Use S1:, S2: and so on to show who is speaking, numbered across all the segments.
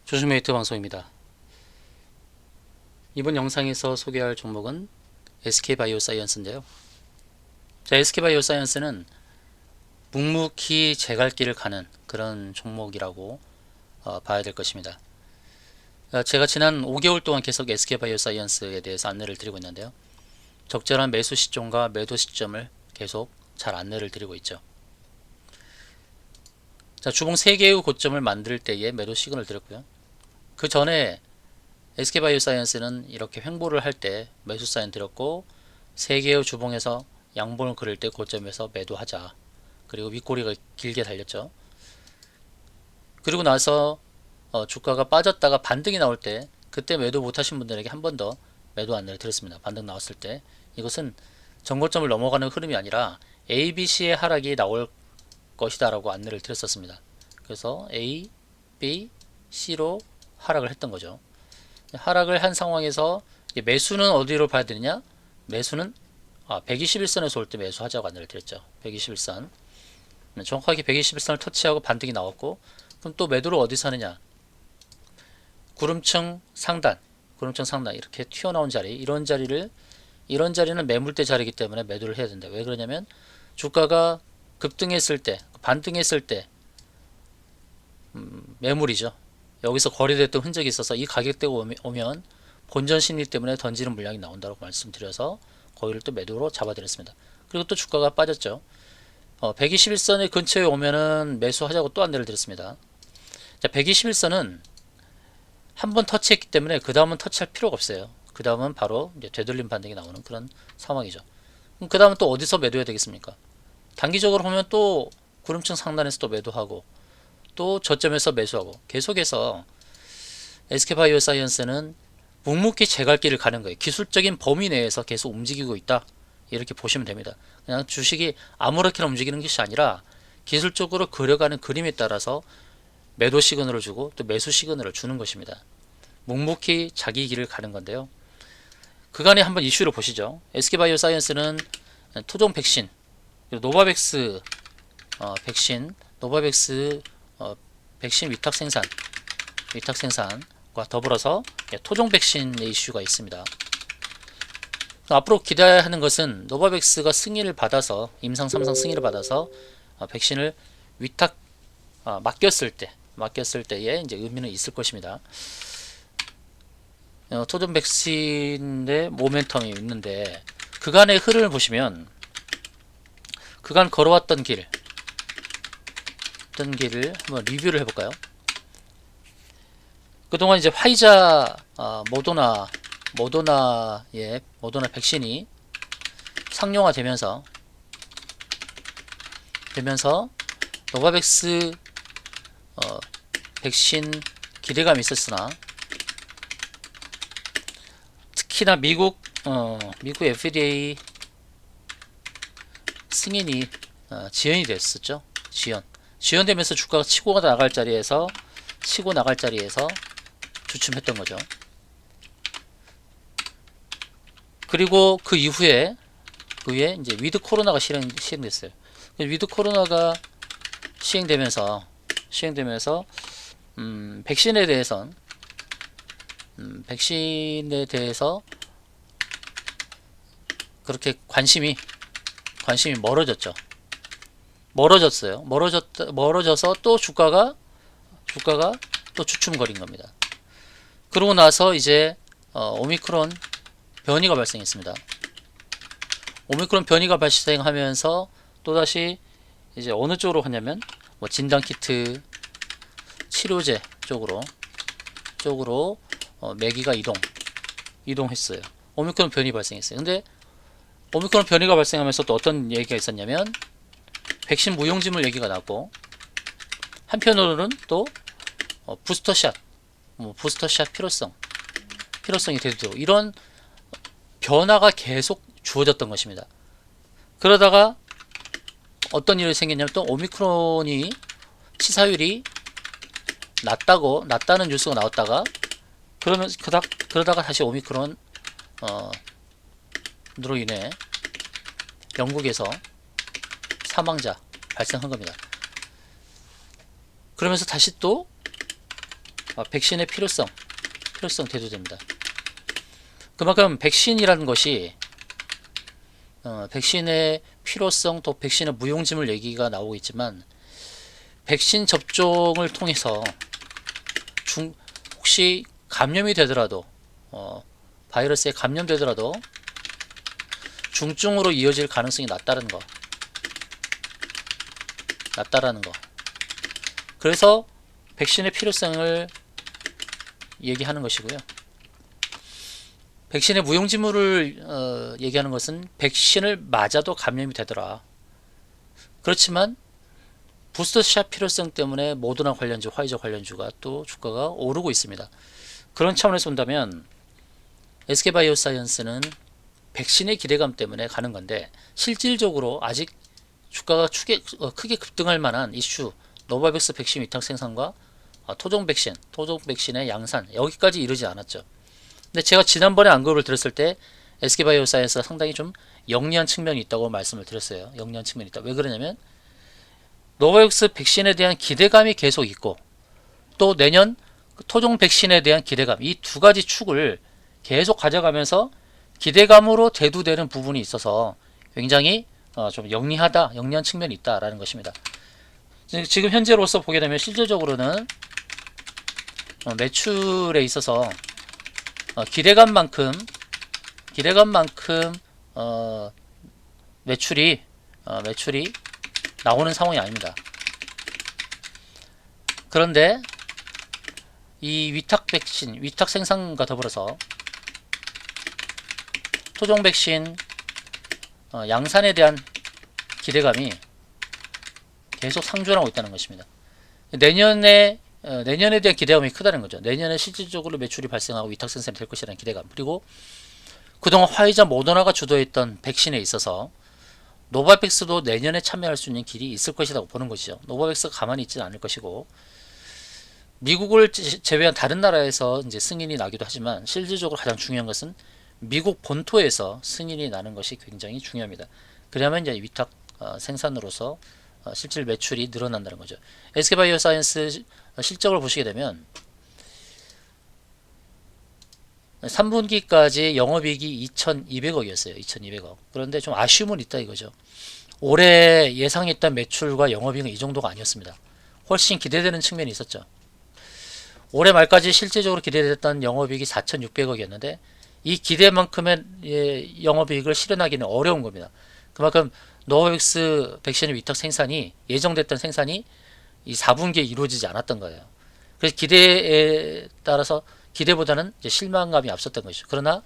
S1: 조심메이트 방송입니다. 이번 영상에서 소개할 종목은 SK바이오사이언스인데요. 자, SK바이오사이언스는 묵묵히 제갈길을 가는 그런 종목이라고 봐야 될 것입니다. 제가 지난 5개월 동안 계속 SK바이오사이언스에 대해서 안내를 드리고 있는데요. 적절한 매수 시점과 매도 시점을 계속 잘 안내를 드리고 있죠. 자, 주봉 3개의 고점을 만들 때에 매도 시그널을 드렸고요. 그 전에 SK바이오사이언스는 이렇게 횡보를 할 때 매수 사인 드렸고, 3개의 주봉에서 양봉을 그릴 때 고점에서 매도하자. 그리고 윗꼬리가 길게 달렸죠. 그리고 나서 주가가 빠졌다가 반등이 나올 때 그때 매도 못하신 분들에게 한 번 더 매도 안내를 드렸습니다. 반등 나왔을 때 이것은 정고점을 넘어가는 흐름이 아니라 A, B, C의 하락이 나올 것이다 라고 안내를 드렸었습니다. 그래서 A, B, C로 하락을 했던 거죠. 하락을 한 상황에서 매수는 어디로 봐야 되느냐? 매수는 121선에서 올 때 매수하자고 안내를 드렸죠. 121선. 정확하게 121선을 터치하고 반등이 나왔고, 그럼 또 매도를 어디서 하느냐? 구름층 상단 이렇게 튀어나온 자리, 이런 자리는 매물대 자리이기 때문에 매도를 해야 된다. 왜 그러냐면 주가가 급등했을 때, 반등했을 때 매물이죠. 여기서 거래됐던 흔적이 있어서 이 가격대가 오면 본전 심리 때문에 던지는 물량이 나온다고 말씀드려서 거기를 또 매도로 잡아드렸습니다. 그리고 또 주가가 빠졌죠. 121선의 근처에 오면은 매수하자고 또 안내를 드렸습니다. 자, 121선은 한번 터치했기 때문에 그 다음은 터치할 필요가 없어요. 그 다음은 바로 이제 되돌림 반등이 나오는 그런 상황이죠. 그럼 그 다음은 또 어디서 매도해야 되겠습니까? 단기적으로 보면 또 구름층 상단에서 또 매도하고, 또 저점에서 매수하고, 계속해서 SK바이오사이언스는 묵묵히 제갈길을 가는 거예요. 기술적인 범위 내에서 계속 움직이고 있다, 이렇게 보시면 됩니다. 그냥 주식이 아무렇게나 움직이는 것이 아니라 기술적으로 그려가는 그림에 따라서 매도 시그널을 주고 또 매수 시그널을 주는 것입니다. 묵묵히 자기 길을 가는 건데요. 그간에 한번 이슈를 보시죠. SK바이오사이언스는 토종 백신, 노바백스 백신, 백신 위탁 생산과 더불어서 토종 백신의 이슈가 있습니다. 앞으로 기대하는 것은 노바백스가 승인을 받아서, 임상 3상 승인을 받아서 백신을 위탁 맡겼을 때에 이제 의미는 있을 것입니다. 토종 백신의 모멘텀이 있는데, 그간의 흐름을 보시면 그간 걸어왔던 길을 한번 리뷰를 해볼까요? 그동안 이제 화이자, 모더나 백신이 상용화되면서 노바백스 백신 기대감이 있었으나, 특히나 미국 FDA 승인이 지연이 됐었죠. 지연되면서 주가가 치고 나갈 자리에서 주춤했던 거죠. 그리고 그 이후에 이제 위드 코로나가 시행됐어요. 위드 코로나가 시행되면서 백신에 대해서 그렇게 관심이 멀어져서 또 주가가 또 주춤거린 겁니다. 그러고 나서 이제 오미크론 변이가 발생했습니다. 오미크론 변이가 발생하면서 또다시 이제 어느 쪽으로 하냐면 진단키트, 치료제 쪽으로 매기가 이동했어요. 오미크론 변이 발생했어요. 근데 오미크론 변이가 발생하면서 또 어떤 얘기가 있었냐면 백신 무용지물 얘기가 나고, 한편으로는 또 부스터샷 필요성이 되도록 이런 변화가 계속 주어졌던 것입니다. 그러다가 어떤 일이 생겼냐면 또 오미크론이 치사율이 낮다는 뉴스가 나왔다가, 그러다가 다시 오미크론 으로 인해 영국에서 사망자 발생한 겁니다. 그러면서 다시 또 백신의 필요성 대두됩니다. 그만큼 백신이라는 것이 백신의 필요성 또 백신의 무용지물 얘기가 나오고 있지만 백신 접종을 통해서 혹시 감염이 되더라도 바이러스에 감염되더라도 중증으로 이어질 가능성이 낮다는 거. 낮다라는 거. 그래서 백신의 필요성을 얘기하는 것이고요. 백신의 무용지물을 얘기하는 것은 백신을 맞아도 감염이 되더라. 그렇지만 부스터샷 필요성 때문에 모더나 관련주, 화이자 관련주가 또 주가가 오르고 있습니다. 그런 차원에서 본다면 SK바이오사이언스는 백신의 기대감 때문에 가는 건데 실질적으로 아직 주가가 크게 급등할 만한 이슈 노바백스 백신 위탁 생산과 토종 백신의 양산 여기까지 이르지 않았죠. 근데 제가 지난번에 언급을 드렸을 때 SK바이오사이언스가 상당히 좀 영리한 측면이 있다고 말씀을 드렸어요. 영리한 측면이 있다. 왜 그러냐면 노바백스 백신에 대한 기대감이 계속 있고 또 내년 토종 백신에 대한 기대감 이 두 가지 축을 계속 가져가면서 기대감으로 대두되는 부분이 있어서 굉장히 좀 영리한 측면이 있다라는 것입니다. 지금 현재로서 보게 되면 실질적으로는 매출에 있어서 기대감만큼 매출이 나오는 상황이 아닙니다. 그런데 이 위탁 생산과 더불어서 토종 백신 양산에 대한 기대감이 계속 상존하고 있다는 것입니다. 내년에 대한 기대감이 크다는 거죠. 내년에 실질적으로 매출이 발생하고 위탁 생산이 될 것이라는 기대감. 그리고 그동안 화이자 모더나가 주도했던 백신에 있어서 노바백스도 내년에 참여할 수 있는 길이 있을 것이라고 보는 것이죠. 노바백스가 가만히 있지는 않을 것이고 미국을 제외한 다른 나라에서 이제 승인이 나기도 하지만 실질적으로 가장 중요한 것은 미국 본토에서 승인이 나는 것이 굉장히 중요합니다. 그러면 이제 위탁 생산으로서 실질 매출이 늘어난다는 거죠. SK바이오사이언스 실적을 보시게 되면 3분기까지 영업이익이 2,200억이었어요. 2,200억. 그런데 좀 아쉬움은 있다 이거죠. 올해 예상했던 매출과 영업이익은 이 정도가 아니었습니다. 훨씬 기대되는 측면이 있었죠. 올해 말까지 실질적으로 기대됐던 영업이익이 4,600억이었는데 이 기대만큼의 영업이익을 실현하기는 어려운 겁니다. 그만큼 노바백스 백신의 위탁 생산이 예정됐던 생산이 이 4분기에 이루어지지 않았던 거예요. 그래서 기대에 따라서 기대보다는 이제 실망감이 앞섰던 것이죠. 그러나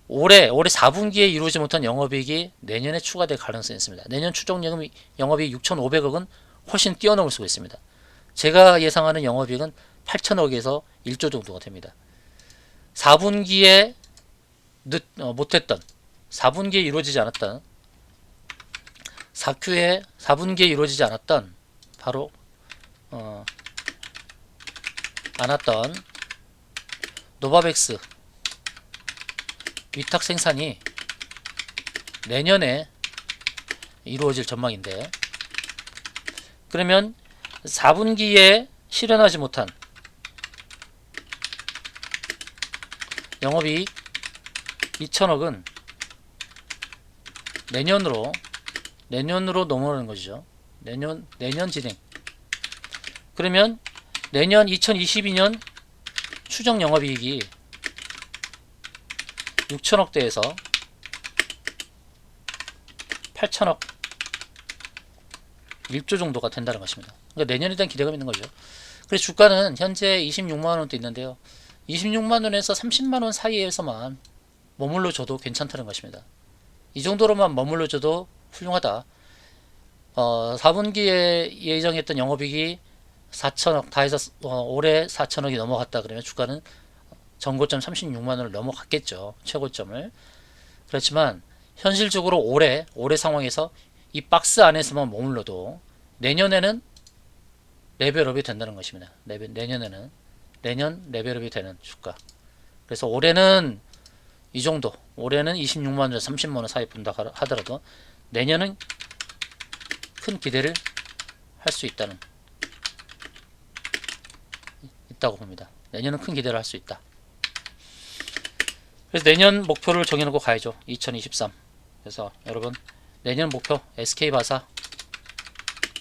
S1: 올해 4분기에 이루어지지 못한 영업이익이 내년에 추가될 가능성이 있습니다. 내년 추정 영업이익 6,500억은 훨씬 뛰어넘을 수가 있습니다. 제가 예상하는 영업이익은 8천억에서 1조 정도가 됩니다. 4분기에 못했던 4분기에 이루어지지 않았던 4분기에 이루어지지 않았던 바로 않았던 노바백스 위탁 생산이 내년에 이루어질 전망인데 그러면 4분기에 실현하지 못한 영업이익 2천억은 내년으로 넘어가는 것이죠. 내년 진행. 그러면 내년 2022년 추정 영업이익이 6천억대에서 8천억 1조 정도가 된다는 것입니다. 그러니까 내년에 대한 기대감이 있는 거죠. 그래서 주가는 현재 26만원대 있는데요. 26만원에서 30만원 사이에서만 머물러줘도 괜찮다는 것입니다. 이 정도로만 머물러줘도 훌륭하다. 4분기에 예정했던 영업이익이 4천억 다 해서 올해 4천억이 넘어갔다 그러면 주가는 전고점 36만원을 넘어갔겠죠. 최고점을. 그렇지만 현실적으로 올해 상황에서 이 박스 안에서만 머물러도 내년에는 레벨업이 된다는 것입니다. 내년 레벨업이 되는 주가. 그래서 올해는 이 정도, 올해는 26만원에서 30만원 사이 분다 하더라도 내년은 큰 기대를 할 수 있다는 있다고 봅니다. 내년은 큰 기대를 할 수 있다. 그래서 내년 목표를 정해놓고 가야죠. 2023. 그래서 여러분 내년 목표 SK바사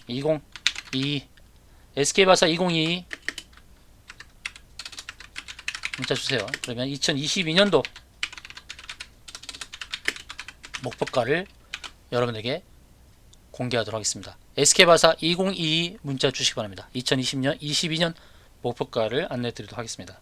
S1: 2022 SK바사 2022 문자 주세요. 그러면 2022년도 목표가를 여러분에게 공개하도록 하겠습니다. SK바사 2022 문자 주시기 바랍니다. 2020년 22년 목표가를 안내 드리도록 하겠습니다.